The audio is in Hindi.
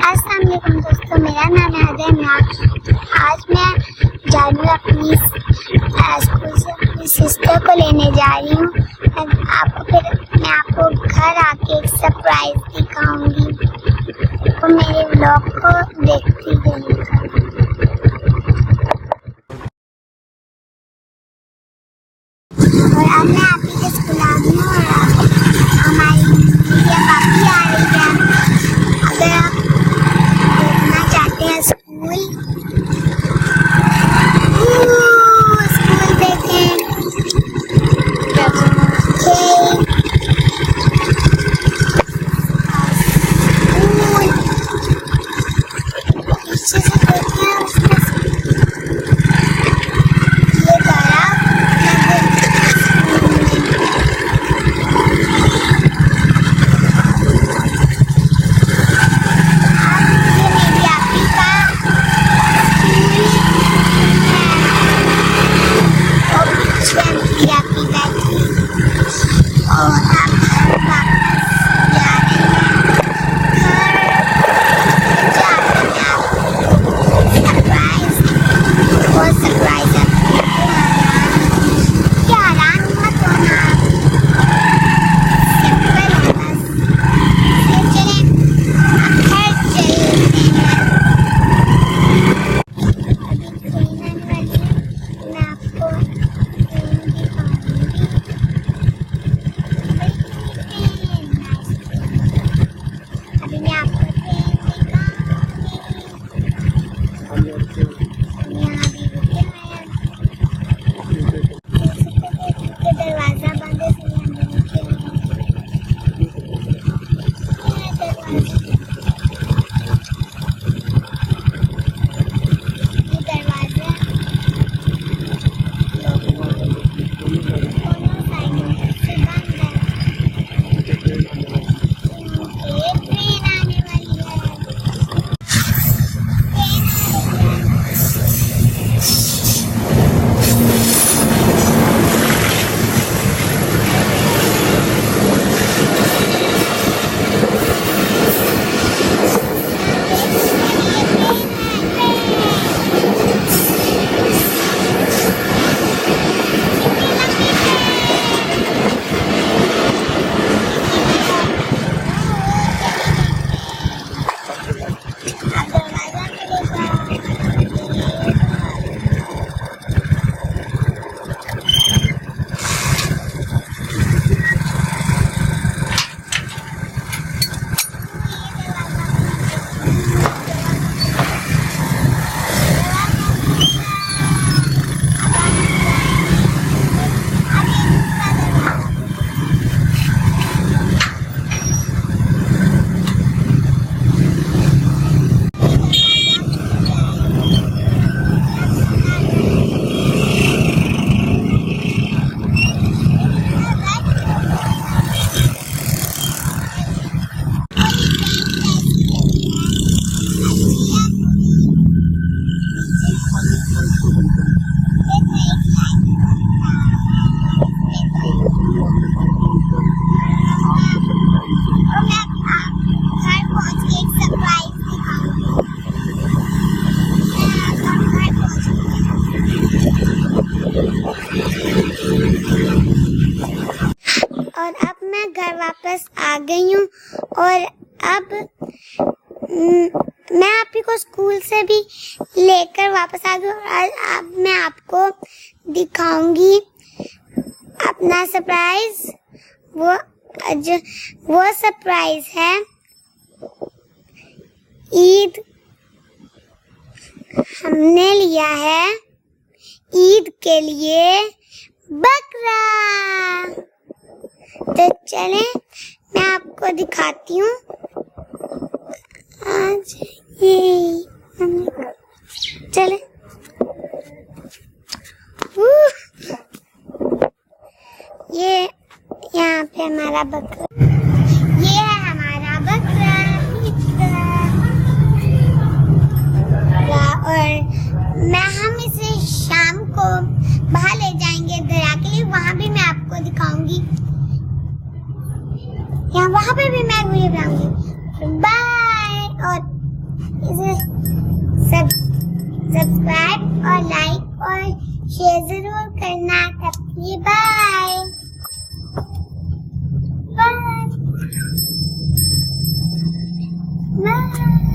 अस्सलाम-ओ-अलैकुम दोस्तों, मेरा नाम है अदन इमरान। आज मैं जा रही हूँ अपनी स्कूल से अपनी सिस्टर को लेने जा रही हूँ। मैं आपको घर आके एक सरप्राइज दिखाऊंगी, तो मेरे व्लॉग को देखती रहिएगा। और अब मैं आप ही के स्कूल आ गई हूँ और हमारी पापी आ रही है। अगर आप देखना चाहते हैं स्कूल देखें, और अब मैं घर वापस आ गई हूँ और अब मैं आप ही को स्कूल से भी लेकर वापस आ गई और अब मैं आपको दिखाऊंगी अपना सरप्राइज। वो सरप्राइज है ईद। हमने लिया है ईद के लिए बकरा। तो चले मैं आपको दिखाती हूँ। आज ये चले ये यहाँ पे हमारा बकरा, ये है हमारा बकरा और हम इसे शाम को बाहर ले जाएंगे दरिया के लिए। वहाँ भी मैं आपको दिखाऊंगी, वहाँ पे भी मैं वीडियो बनाऊंगी। बाय। और सब्सक्राइब और लाइक और शेयर जरूर करना। तब तक बाय बाय बाय।